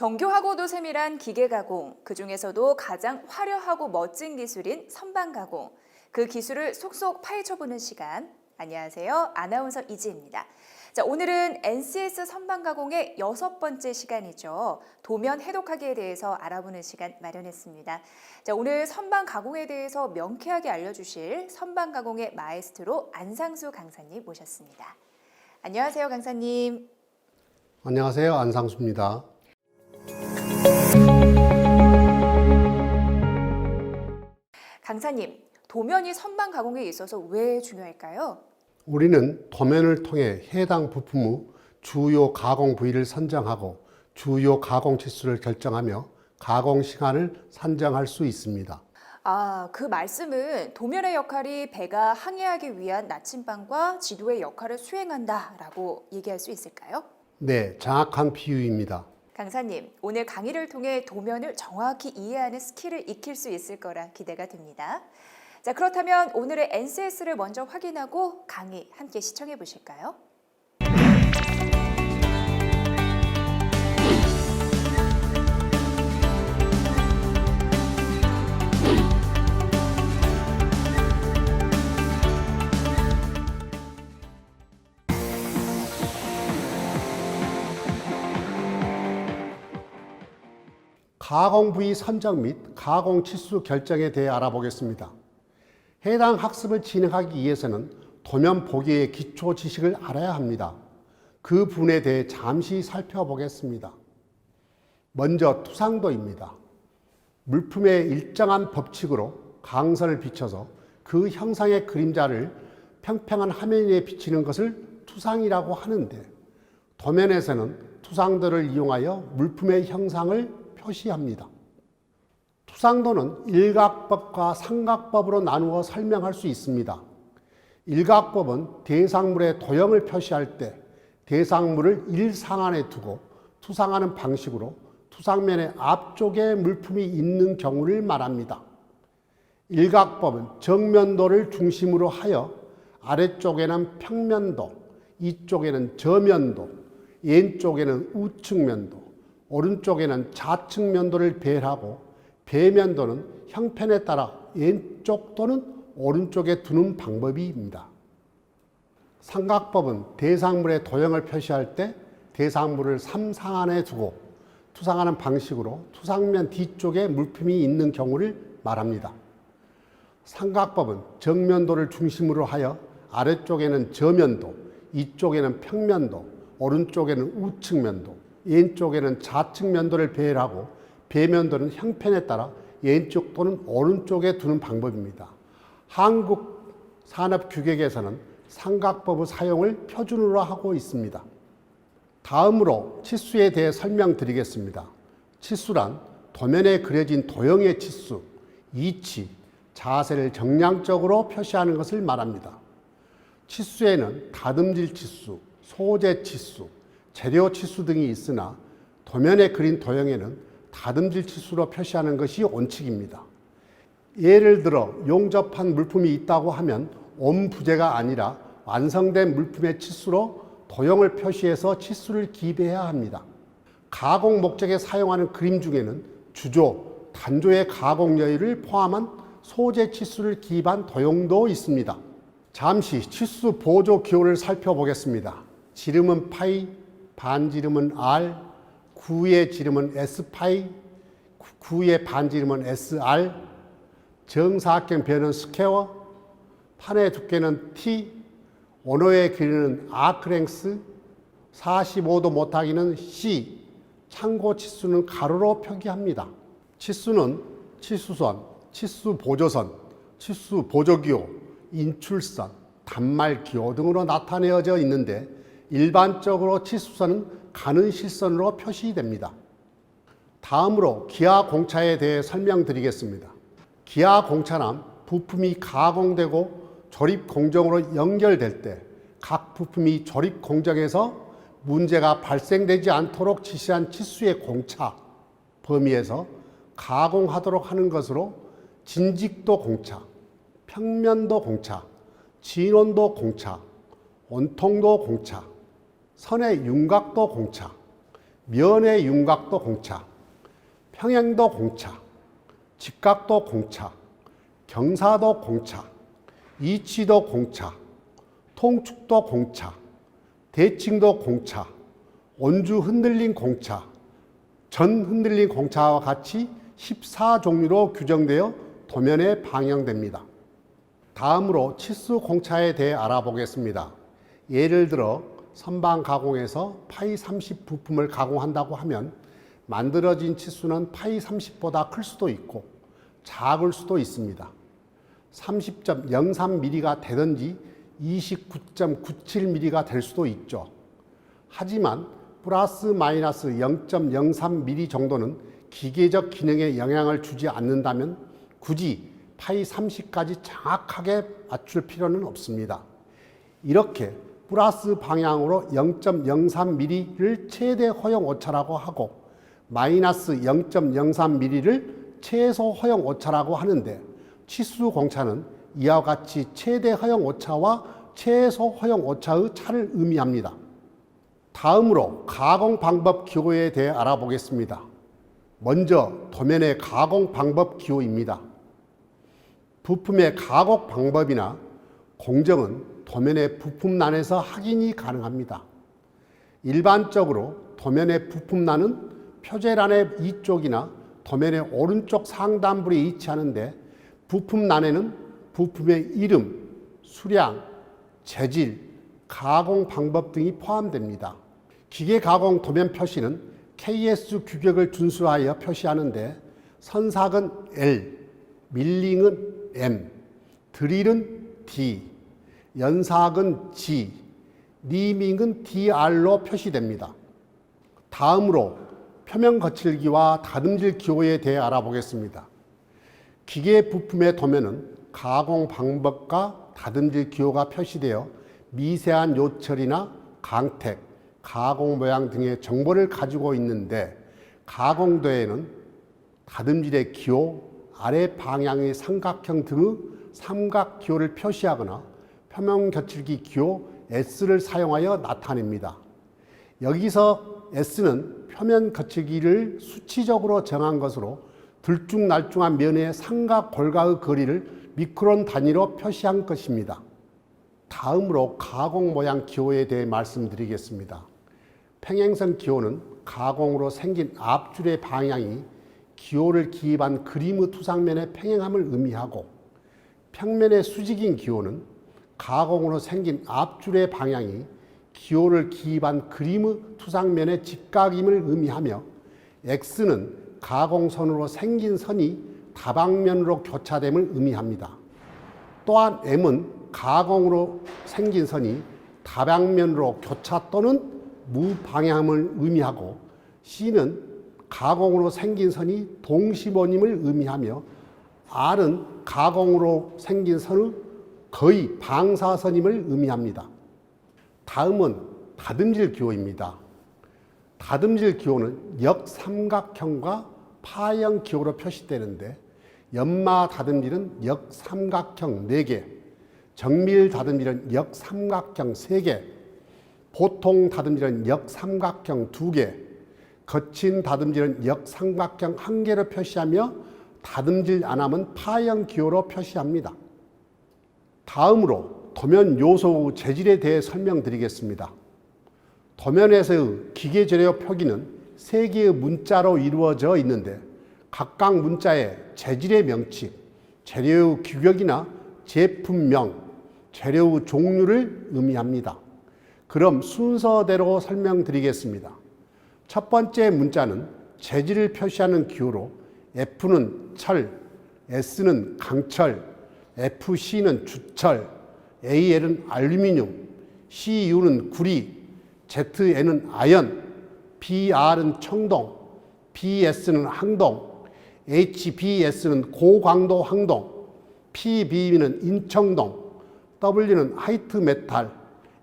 정교하고도 세밀한 기계 가공, 그중에서도 가장 화려하고 멋진 기술인 선반 가공. 그 기술을 속속 파헤쳐보는 시간. 안녕하세요. 아나운서 이지혜입니다. 자, 오늘은 NCS 선반 가공의 6번째 시간이죠. 도면 해독하기에 대해서 알아보는 시간 마련했습니다. 자, 오늘 선반 가공에 대해서 명쾌하게 알려주실 선반 가공의 마에스트로 안상수 강사님 모셨습니다. 안녕하세요, 강사님. 안녕하세요. 안상수입니다. 강사님, 도면이 선반 가공에 있어서 왜 중요할까요? 우리는 도면을 통해 해당 부품 후 주요 가공 부위를 선정하고 주요 가공 치수를 결정하며 가공 시간을 산정할 수 있습니다. 그 말씀은 도면의 역할이 배가 항해하기 위한 나침반과 지도의 역할을 수행한다라고 얘기할 수 있을까요? 네, 정확한 비유입니다. 강사님, 오늘 강의를 통해 도면을 정확히 이해하는 스킬을 익힐 수 있을 거라 기대가 됩니다. 자, 그렇다면 오늘의 NCS를 먼저 확인하고 강의 함께 시청해 보실까요? 가공 부위 선정 및 가공 치수 결정에 대해 알아보겠습니다. 해당 학습을 진행하기 위해서는 도면 보기의 기초 지식을 알아야 합니다. 그 부분에 대해 잠시 살펴보겠습니다. 먼저 투상도입니다. 물품의 일정한 법칙으로 강선을 비춰서 그 형상의 그림자를 평평한 화면 위에 비치는 것을 투상이라고 하는데, 도면에서는 투상도를 이용하여 물품의 형상을 표시합니다. 투상도는 일각법과 삼각법으로 나누어 설명할 수 있습니다. 일각법은 대상물의 도형을 표시할 때 대상물을 일상안에 두고 투상하는 방식으로 투상면의 앞쪽에 물품이 있는 경우를 말합니다. 일각법은 정면도를 중심으로 하여 아래쪽에는 평면도, 이쪽에는 저면도, 왼쪽에는 우측면도, 오른쪽에는 좌측면도를 배열하고 배면도는 형편에 따라 왼쪽 또는 오른쪽에 두는 방법입니다. 삼각법은 대상물의 도형을 표시할 때 대상물을 삼상안에 두고 투상하는 방식으로 투상면 뒤쪽에 물품이 있는 경우를 말합니다. 삼각법은 정면도를 중심으로 하여 아래쪽에는 저면도, 이쪽에는 평면도, 오른쪽에는 우측면도, 왼쪽에는 좌측면도를 배열하고 배면도는 형편에 따라 왼쪽 또는 오른쪽에 두는 방법입니다. 한국 산업규격에서는 삼각법의 사용을 표준으로 하고 있습니다. 다음으로 치수에 대해 설명드리겠습니다. 치수란 도면에 그려진 도형의 치수, 위치, 자세를 정량적으로 표시하는 것을 말합니다. 치수에는 다듬질 치수, 소재 치수, 재료 치수 등이 있으나 도면에 그린 도형에는 다듬질 치수로 표시하는 것이 원칙입니다. 예를 들어 용접한 물품이 있다고 하면 온 부재가 아니라 완성된 물품의 치수로 도형을 표시해서 치수를 기재해야 합니다. 가공 목적에 사용하는 그림 중에는 주조, 단조의 가공 여유를 포함한 소재 치수를 기입한 도형도 있습니다. 잠시 치수 보조 기호를 살펴보겠습니다. 지름은 파이, 반지름은 R, 구의 지름은 S파이, 구의 반지름은 SR, 정사각형 변은 스퀘어, 판의 두께는 T, 원호의 길이는 아크랭스, 45도 못하기는 C, 참고 치수는 가로로 표기합니다. 치수는 치수선, 치수 보조선, 치수 보조기호, 인출선, 단말기호 등으로 나타내어져 있는데 일반적으로 치수선은 가는 실선으로 표시됩니다. 다음으로 기하 공차에 대해 설명드리겠습니다. 기하 공차는 부품이 가공되고 조립 공정으로 연결될 때 각 부품이 조립 공정에서 문제가 발생되지 않도록 지시한 치수의 공차 범위에서 가공하도록 하는 것으로 진직도 공차, 평면도 공차, 진원도 공차, 온통도 공차, 선의 윤곽도 공차, 면의 윤곽도 공차, 평행도 공차, 직각도 공차, 경사도 공차, 이치도 공차, 통축도 공차, 대칭도 공차, 온주 흔들림 공차, 전 흔들림 공차와 같이 14종류로 규정되어 도면에 방영됩니다. 다음으로 치수 공차에 대해 알아보겠습니다. 예를 들어 선반 가공에서 파이 30 부품을 가공한다고 하면 만들어진 치수는 파이 30보다 클 수도 있고 작을 수도 있습니다. 30.03mm가 되든지 29.97mm가 될 수도 있죠. 하지만 플러스 마이너스 0.03mm 정도는 기계적 기능에 영향을 주지 않는다면 굳이 파이 30까지 정확하게 맞출 필요는 없습니다. 이렇게 플러스 방향으로 0.03mm를 최대 허용 오차라고 하고 마이너스 0.03mm를 최소 허용 오차라고 하는데 치수 공차는 이와 같이 최대 허용 오차와 최소 허용 오차의 차를 의미합니다. 다음으로 가공 방법 기호에 대해 알아보겠습니다. 먼저 도면의 가공 방법 기호입니다. 부품의 가공 방법이나 공정은 도면의 부품란에서 확인이 가능합니다. 일반적으로 도면의 부품란은 표제란의 위쪽이나 도면의 오른쪽 상단부에 위치하는데 부품란에는 부품의 이름, 수량, 재질, 가공 방법 등이 포함됩니다. 기계 가공 도면 표시는 KS 규격을 준수하여 표시하는데 선삭은 L, 밀링은 M, 드릴은 D, 연삭은 G, 리밍은 DR로 표시됩니다. 다음으로 표면 거칠기와 다듬질 기호에 대해 알아보겠습니다. 기계 부품의 도면은 가공 방법과 다듬질 기호가 표시되어 미세한 요철이나 강택, 가공 모양 등의 정보를 가지고 있는데 가공도에는 다듬질의 기호, 아래 방향의 삼각형 등의 삼각 기호를 표시하거나 표면 거칠기 기호 S를 사용하여 나타냅니다. 여기서 S는 표면 거칠기를 수치적으로 정한 것으로 들쭉날쭉한 면의 삼각 골과의 거리를 미크론 단위로 표시한 것입니다. 다음으로 가공 모양 기호에 대해 말씀드리겠습니다. 평행선 기호는 가공으로 생긴 앞줄의 방향이 기호를 기입한 그림의 투상면의 평행함을 의미하고 평면의 수직인 기호는 가공으로 생긴 앞줄의 방향이 기호를 기입한 그림의 투상면의 직각임을 의미하며 X는 가공선으로 생긴 선이 다방면으로 교차됨을 의미합니다. 또한 M은 가공으로 생긴 선이 다방면으로 교차 또는 무방향함을 의미하고 C는 가공으로 생긴 선이 동시본임을 의미하며 R은 가공으로 생긴 선의 거의 방사선임을 의미합니다. 다음은 다듬질 기호입니다. 다듬질 기호는 역삼각형과 파형 기호로 표시되는데 연마 다듬질은 역삼각형 4개, 정밀 다듬질은 역삼각형 3개, 보통 다듬질은 역삼각형 2개, 거친 다듬질은 역삼각형 1개로 표시하며 다듬질 안함은 파형 기호로 표시합니다. 다음으로 도면 요소 재질에 대해 설명드리겠습니다. 도면에서의 기계 재료 표기는 3개의 문자로 이루어져 있는데 각각 문자의 재질의 명칭, 재료의 규격이나 제품명, 재료의 종류를 의미합니다. 그럼 순서대로 설명드리겠습니다. 첫 번째 문자는 재질을 표시하는 기호로 F는 철, S는 강철, FC는 주철, AL은 알루미늄, CU는 구리, ZN은 아연, BR은 청동, BS는 항동, HBS는 고강도 항동, PB는 인청동, W는 화이트 메탈,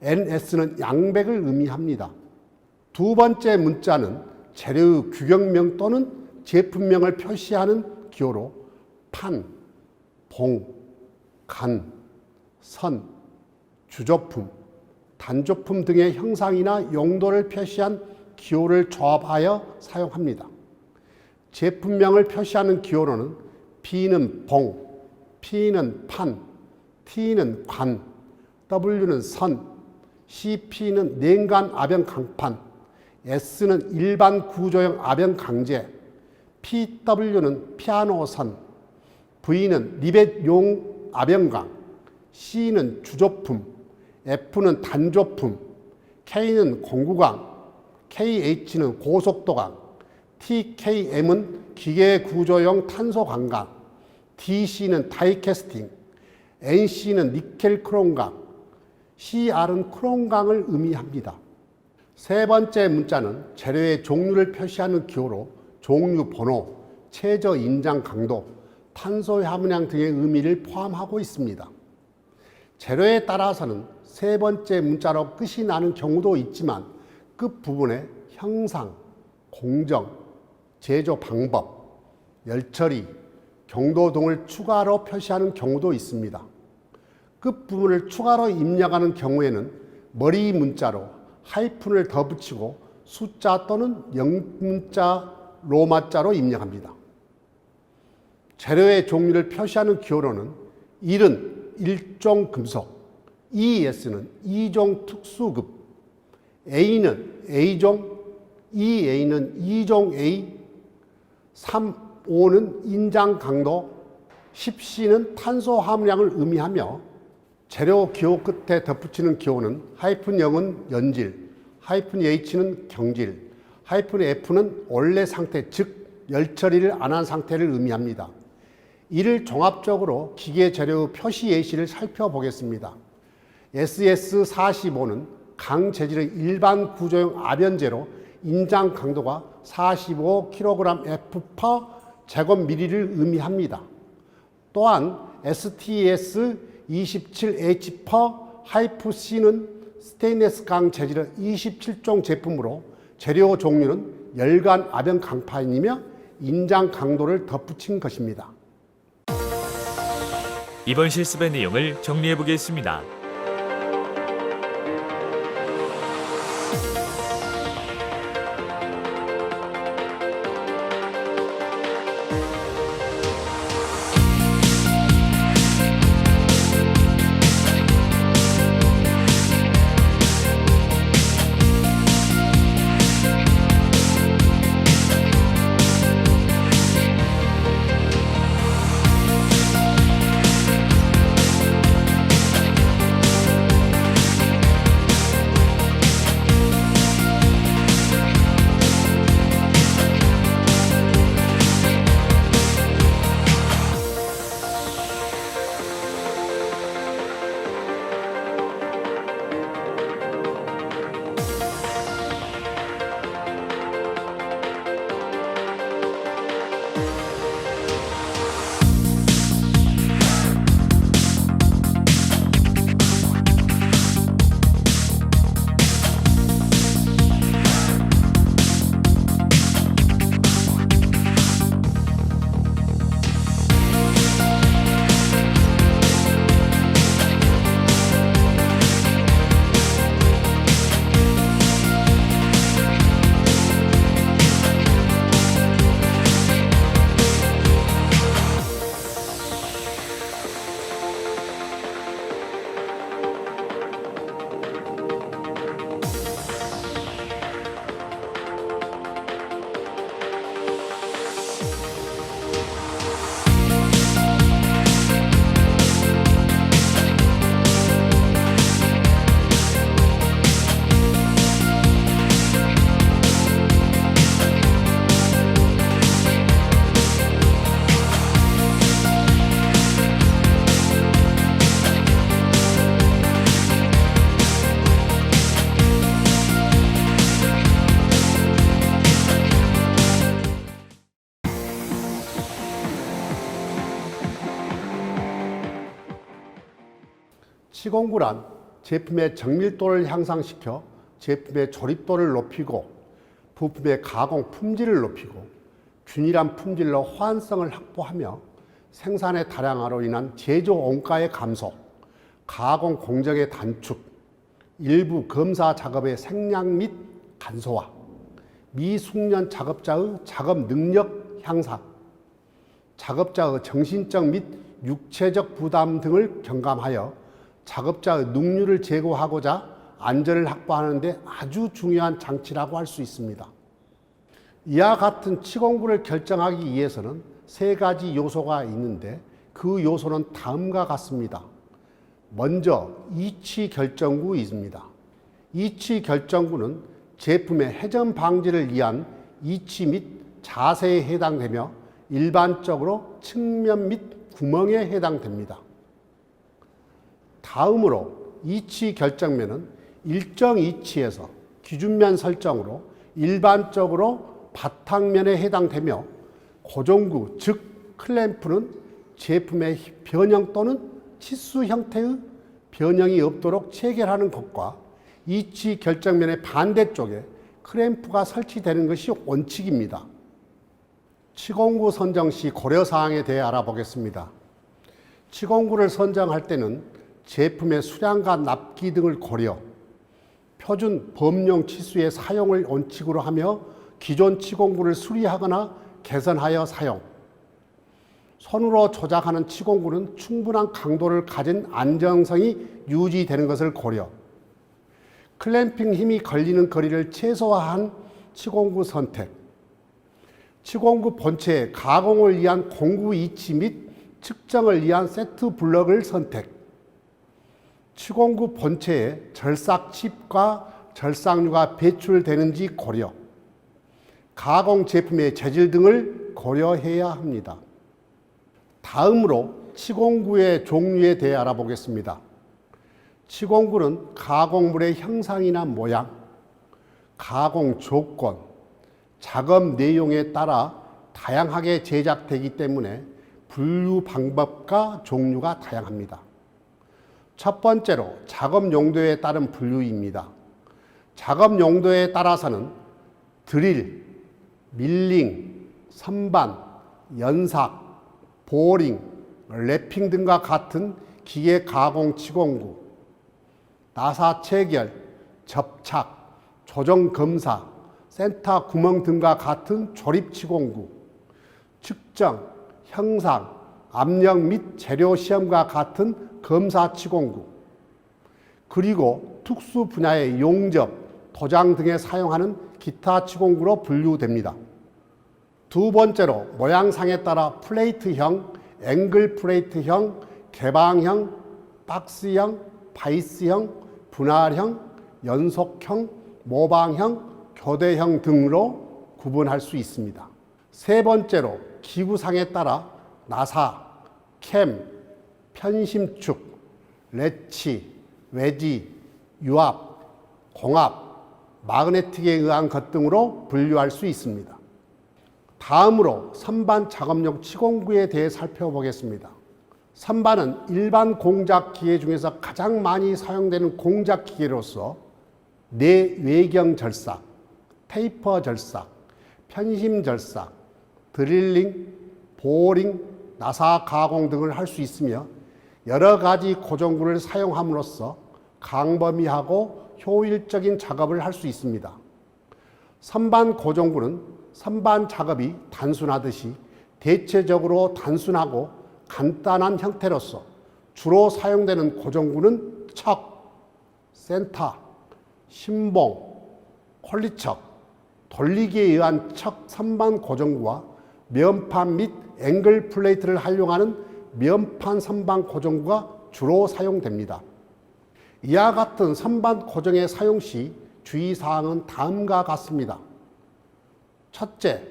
NS는 양백을 의미합니다. 두 번째 문자는 재료의 규격명 또는 제품명을 표시하는 기호로 판, 봉, 간, 선, 주조품, 단조품 등의 형상이나 용도를 표시한 기호를 조합하여 사용합니다. 제품명을 표시하는 기호로는 B는 봉, P는 판, T는 관, W는 선, CP는 냉간 압연 강판, S는 일반 구조형 압연 강제, PW는 피아노 선, V는 리벳용 압연강, C는 주조품, F는 단조품, K는 공구강, KH는 고속도강, TKM은 기계구조용 탄소관광, DC는 다이캐스팅, NC는 니켈 크롬강, CR은 크롬강을 의미합니다. 세 번째 문자는 재료의 종류를 표시하는 기호로 종류 번호, 최저 인장 강도, 탄소 함유량 등의 의미를 포함하고 있습니다. 재료에 따라서는 세 번째 문자로 끝이 나는 경우도 있지만 끝부분에 형상, 공정, 제조 방법, 열처리, 경도 등을 추가로 표시하는 경우도 있습니다. 끝부분을 추가로 입력하는 경우에는 머리 문자로 하이픈을 더 붙이고 숫자 또는 영문자, 로마자로 입력합니다. 재료의 종류를 표시하는 기호로는 1은 일종 금속, ES는 이종 특수급, A는 A종, EA는 이종 A, 3, 5는 인장 강도, 10C는 탄소 함유량을 의미하며 재료 기호 끝에 덧붙이는 기호는 하이픈 0은 연질, 하이픈 H는 경질, 하이픈 F는 원래 상태, 즉 열처리를 안 한 상태를 의미합니다. 이를 종합적으로 기계 재료 표시 예시를 살펴보겠습니다. SS45는 강 재질의 일반 구조형 압연재로 인장 강도가 45kg F per 제곱미리를 의미합니다. 또한 STS27H per 하이프 C는 스테인리스 강 재질의 27종 제품으로 재료 종류는 열간 압연 강판이며 인장 강도를 덧붙인 것입니다. 이번 실습의 내용을 정리해 보겠습니다. 시공구란 제품의 정밀도를 향상시켜 제품의 조립도를 높이고 부품의 가공 품질을 높이고 균일한 품질로 호환성을 확보하며 생산의 다량화로 인한 제조 원가의 감소, 가공 공정의 단축, 일부 검사 작업의 생략 및 간소화, 미숙련 작업자의 작업 능력 향상, 작업자의 정신적 및 육체적 부담 등을 경감하여 작업자의 능률을 제고하고자 안전을 확보하는 데 아주 중요한 장치라고 할 수 있습니다. 이와 같은 치공구를 결정하기 위해서는 세 가지 요소가 있는데 그 요소는 다음과 같습니다. 먼저 이치 결정구입니다. 이치 결정구는 제품의 회전 방지를 위한 이치 및 자세에 해당되며 일반적으로 측면 및 구멍에 해당됩니다. 다음으로 이치 결정면은 일정 이치에서 기준면 설정으로 일반적으로 바탕면에 해당되며 고정구 즉 클램프는 제품의 변형 또는 치수 형태의 변형이 없도록 체결하는 것과 이치 결정면의 반대쪽에 클램프가 설치되는 것이 원칙입니다. 치공구 선정 시 고려사항에 대해 알아보겠습니다. 치공구를 선정할 때는 제품의 수량과 납기 등을 고려, 표준 범용 치수의 사용을 원칙으로 하며 기존 치공구를 수리하거나 개선하여 사용, 손으로 조작하는 치공구는 충분한 강도를 가진 안정성이 유지되는 것을 고려, 클램핑 힘이 걸리는 거리를 최소화한 치공구 선택, 치공구 본체의 가공을 위한 공구 이치 및 측정을 위한 세트 블럭을 선택, 치공구 본체에 절삭칩과 절삭류가 배출되는지 고려, 가공 제품의 재질 등을 고려해야 합니다. 다음으로 치공구의 종류에 대해 알아보겠습니다. 치공구는 가공물의 형상이나 모양, 가공 조건, 작업 내용에 따라 다양하게 제작되기 때문에 분류 방법과 종류가 다양합니다. 첫 번째로 작업 용도에 따른 분류입니다. 작업 용도에 따라서는 드릴, 밀링, 선반, 연삭, 보링, 랩핑 등과 같은 기계 가공 치공구, 나사 체결, 접착, 조정 검사, 센터 구멍 등과 같은 조립 치공구, 측정, 형상, 압력 및 재료 시험과 같은 검사 치공구, 그리고 특수 분야의 용접, 도장 등에 사용하는 기타 치공구로 분류됩니다. 두 번째로 모양상에 따라 플레이트형, 앵글 플레이트형, 개방형, 박스형, 바이스형, 분할형, 연속형, 모방형, 교대형 등으로 구분할 수 있습니다. 세 번째로 기구상에 따라 나사, 캠, 편심축, 레치, 외지, 유압, 공압, 마그네틱에 의한 것 등으로 분류할 수 있습니다. 다음으로 선반 작업용 치공구에 대해 살펴보겠습니다. 선반은 일반 공작 기계 중에서 가장 많이 사용되는 공작 기계로서 내외경 절삭, 테이퍼 절삭, 편심 절삭, 드릴링, 보링, 나사 가공 등을 할 수 있으며 여러 가지 고정구를 사용함으로써 광범위하고 효율적인 작업을 할 수 있습니다. 선반 고정구는 선반 작업이 단순하듯이 대체적으로 단순하고 간단한 형태로서 주로 사용되는 고정구는 척, 센터, 신봉, 콜리척, 돌리기에 의한 척 선반 고정구와 면판 및 앵글 플레이트를 활용하는 면판 선반 고정구가 주로 사용됩니다. 이와 같은 선반 고정의 사용 시 주의사항은 다음과 같습니다. 첫째,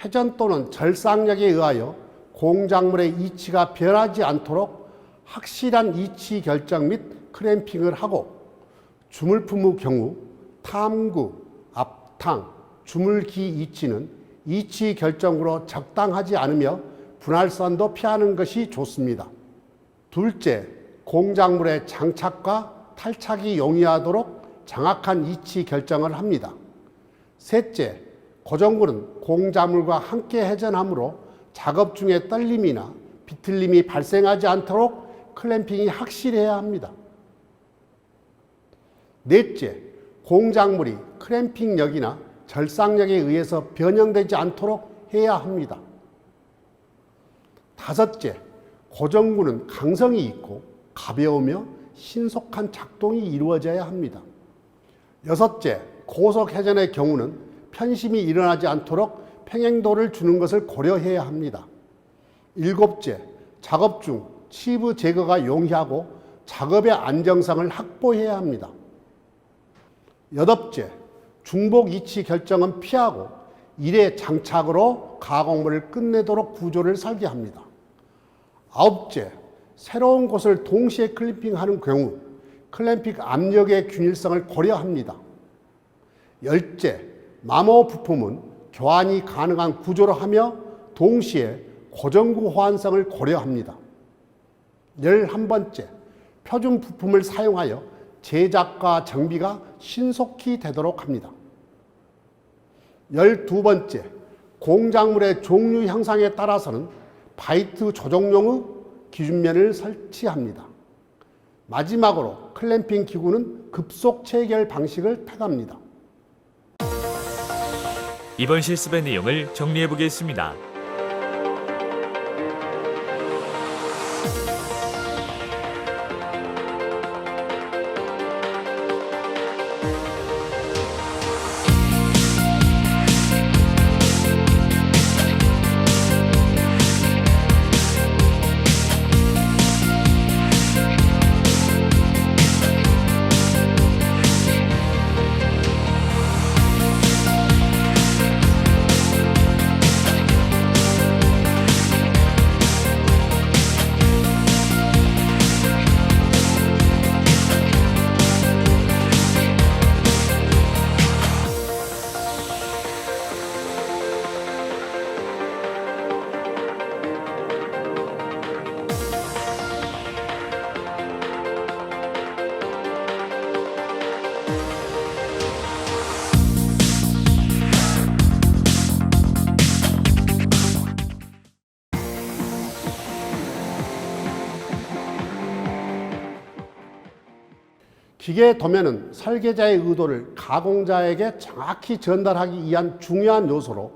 회전 또는 절삭력에 의하여 공작물의 이치가 변하지 않도록 확실한 이치 결정 및 클램핑을 하고, 주물품의 경우 탐구, 앞탕, 주물기 이치는 이치 결정으로 적당하지 않으며 분할선도 피하는 것이 좋습니다. 둘째, 공작물의 장착과 탈착이 용이하도록 정확한 이치 결정을 합니다. 셋째, 고정구는 공작물과 함께 회전하므로 작업 중에 떨림이나 비틀림이 발생하지 않도록 클램핑이 확실해야 합니다. 넷째, 공작물이 클램핑력이나 절삭력에 의해서 변형되지 않도록 해야 합니다. 다섯째, 고정구는 강성이 있고 가벼우며 신속한 작동이 이루어져야 합니다. 여섯째, 고속회전의 경우는 편심이 일어나지 않도록 평행도를 주는 것을 고려해야 합니다. 일곱째, 작업 중 치부 제거가 용이하고 작업의 안정성을 확보해야 합니다. 여덟째, 중복 이치 결정은 피하고 일회 장착으로 가공물을 끝내도록 구조를 설계합니다. 아홉째, 새로운 곳을 동시에 클램핑하는 경우 클램핑 압력의 균일성을 고려합니다. 열째, 마모 부품은 교환이 가능한 구조로 하며 동시에 고정구 호환성을 고려합니다. 11번째, 표준 부품을 사용하여 제작과 정비가 신속히 되도록 합니다. 12번째, 공작물의 종류 형상에 따라서는 바이트 조종용의 기준면을 설치합니다. 마지막으로 클램핑 기구는 급속 체결 방식을 택합니다. 이번 실습의 내용을 정리해 보겠습니다. 기계 도면은 설계자의 의도를 가공자에게 정확히 전달하기 위한 중요한 요소로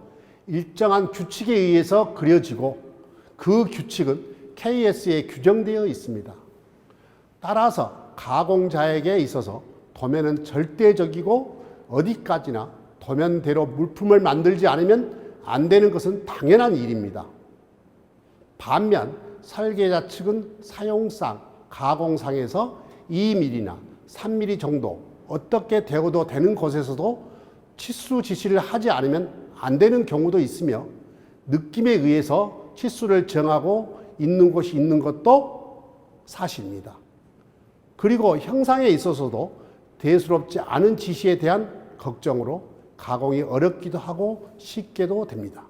일정한 규칙에 의해서 그려지고 그 규칙은 KS에 규정되어 있습니다. 따라서 가공자에게 있어서 도면은 절대적이고 어디까지나 도면대로 물품을 만들지 않으면 안 되는 것은 당연한 일입니다. 반면 설계자 측은 사용상, 가공상에서 2mm나 3mm 정도 어떻게 되어도 되는 곳에서도 치수 지시를 하지 않으면 안 되는 경우도 있으며 느낌에 의해서 치수를 정하고 있는 곳이 있는 것도 사실입니다. 그리고 형상에 있어서도 대수롭지 않은 지시에 대한 걱정으로 가공이 어렵기도 하고 쉽게도 됩니다.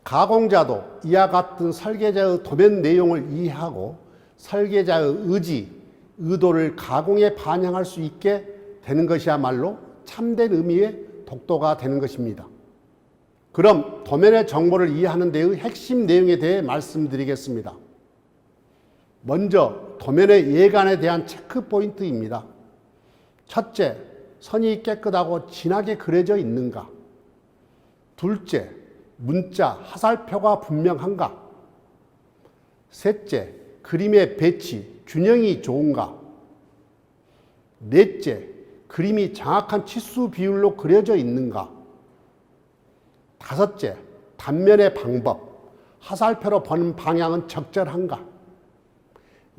가공자도 이와 같은 설계자의 도면 내용을 이해하고 설계자의 의도를 가공에 반영할 수 있게 되는 것이야말로 참된 의미의 독도가 되는 것입니다. 그럼 도면의 정보를 이해하는 데의 핵심 내용에 대해 말씀드리겠습니다. 먼저 도면의 예간에 대한 체크 포인트입니다. 첫째, 선이 깨끗하고 진하게 그려져 있는가? 둘째, 문자, 화살표가 분명한가? 셋째, 그림의 배치, 균형이 좋은가? 넷째, 그림이 정확한 치수 비율로 그려져 있는가? 다섯째, 단면의 방법, 화살표로 보는 방향은 적절한가?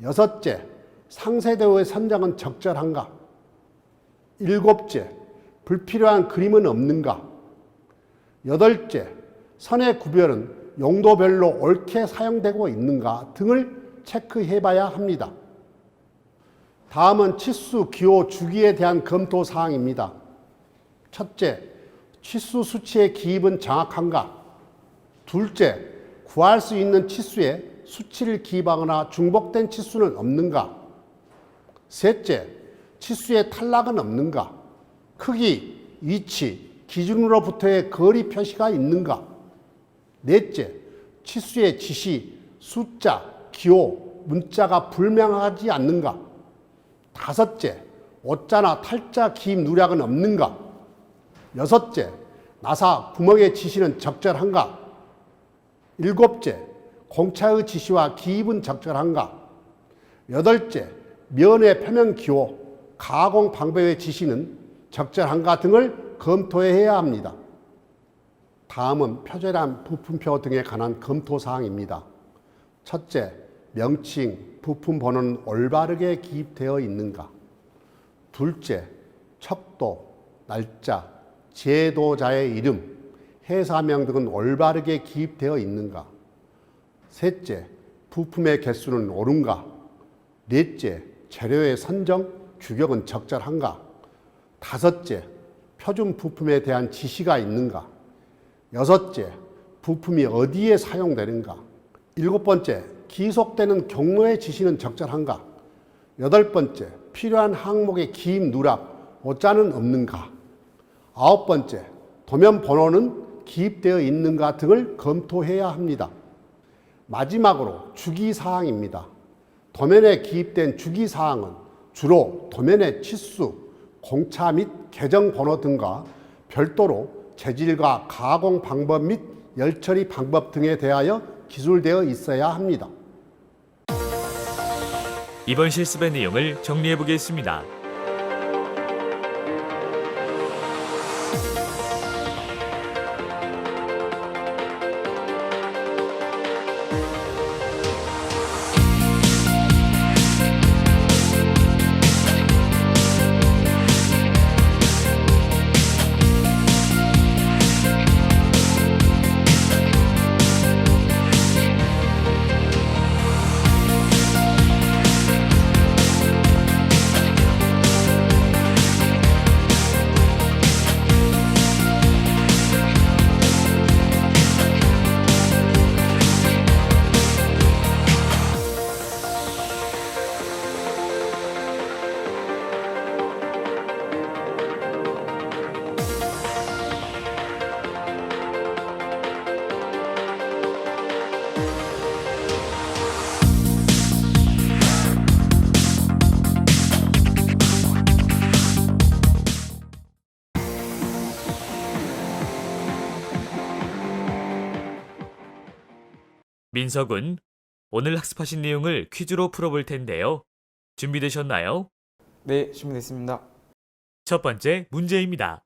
여섯째, 상세도의 선정은 적절한가? 일곱째, 불필요한 그림은 없는가? 여덟째, 선의 구별은 용도별로 옳게 사용되고 있는가 등을 체크해 봐야 합니다. 다음은 치수, 기호, 주기에 대한 검토 사항입니다. 첫째, 치수 수치의 기입은 정확한가? 둘째, 구할 수 있는 치수에 수치를 기입하거나 중복된 치수는 없는가? 셋째, 치수의 탈락은 없는가? 크기, 위치, 기준으로부터의 거리 표시가 있는가? 넷째, 치수의 지시, 숫자, 기호, 문자가 불명하지 않는가? 다섯째, 오자나 탈자 기입 누락은 없는가? 여섯째, 나사 구멍의 지시는 적절한가? 7째, 공차의 지시와 기입은 적절한가? 8째, 면의 표면 기호, 가공 방법의 지시는 적절한가 등을 검토해야 합니다. 다음은 표절한 부품표 등에 관한 검토 사항입니다. 첫째, 명칭, 부품 번호는 올바르게 기입되어 있는가? 둘째, 척도, 날짜, 제도자의 이름, 회사명 등은 올바르게 기입되어 있는가? 셋째, 부품의 개수는 옳은가? 넷째, 재료의 선정, 규격은 적절한가? 다섯째, 표준 부품에 대한 지시가 있는가? 여섯째, 부품이 어디에 사용되는가? 7번째, 기속되는 경로의 지시는 적절한가? 8번째, 필요한 항목의 기입 누락, 오자는 없는가? 9번째, 도면 번호는 기입되어 있는가 등을 검토해야 합니다. 마지막으로 주기사항입니다. 도면에 기입된 주기사항은 주로 도면의 치수, 공차 및 계정 번호 등과 별도로 재질과 가공 방법 및 열처리 방법 등에 대하여 기술되어 있어야 합니다. 이번 실습의 내용을 정리해 보겠습니다. 민석은 오늘 학습하신 내용을 퀴즈로 풀어볼 텐데요. 준비되셨나요? 네, 준비됐습니다. 첫 번째 문제입니다.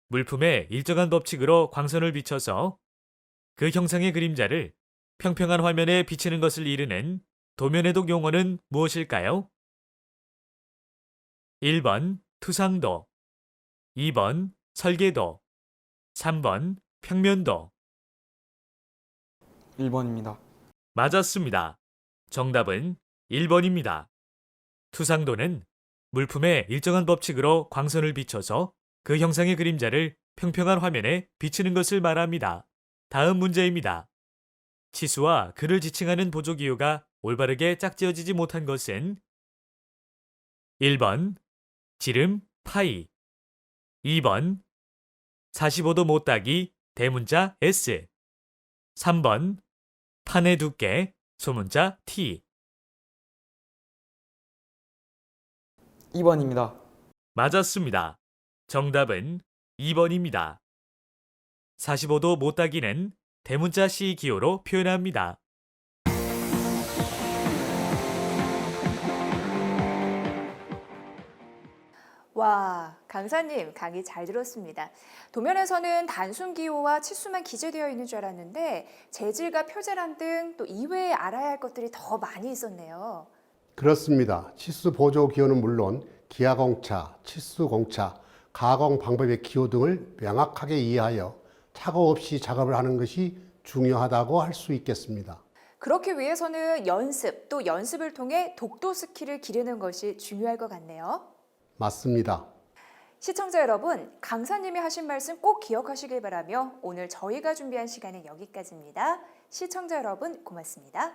물품에 일정한 법칙으로 광선을 비춰서 그 형상의 그림자를 평평한 화면에 비치는 것을 이르는 도면해독 용어는 무엇일까요? 1번 투상도, 2번 설계도, 3번 평면도. 1번입니다. 맞았습니다. 정답은 1번입니다. 투상도는 물품에 일정한 법칙으로 광선을 비춰서 그 형상의 그림자를 평평한 화면에 비치는 것을 말합니다. 다음 문제입니다. 치수와 글을 지칭하는 보조기호가 올바르게 짝지어지지 못한 것은 1번 지름 파이, 2번 45도 못따기 대문자 S, 3번 판의 두께 소문자 T. 2번입니다. 맞았습니다. 정답은 2번입니다. 45도 못따기는 대문자 C 기호로 표현합니다. 와, 강사님 강의 잘 들었습니다. 도면에서는 단순 기호와 치수만 기재되어 있는 줄 알았는데 재질과 표제란 등 또 이외에 알아야 할 것들이 더 많이 있었네요. 그렇습니다. 치수 보조 기호는 물론 기하공차, 치수공차, 가공 방법의 기호 등을 명확하게 이해하여 착오 없이 작업을 하는 것이 중요하다고 할 수 있겠습니다. 그렇기 위해서는 연습, 또 연습을 통해 독도 스킬을 기르는 것이 중요할 것 같네요. 맞습니다. 시청자 여러분, 강사님이 하신 말씀 꼭 기억하시길 바라며 오늘 저희가 준비한 시간은 여기까지입니다. 시청자 여러분, 고맙습니다.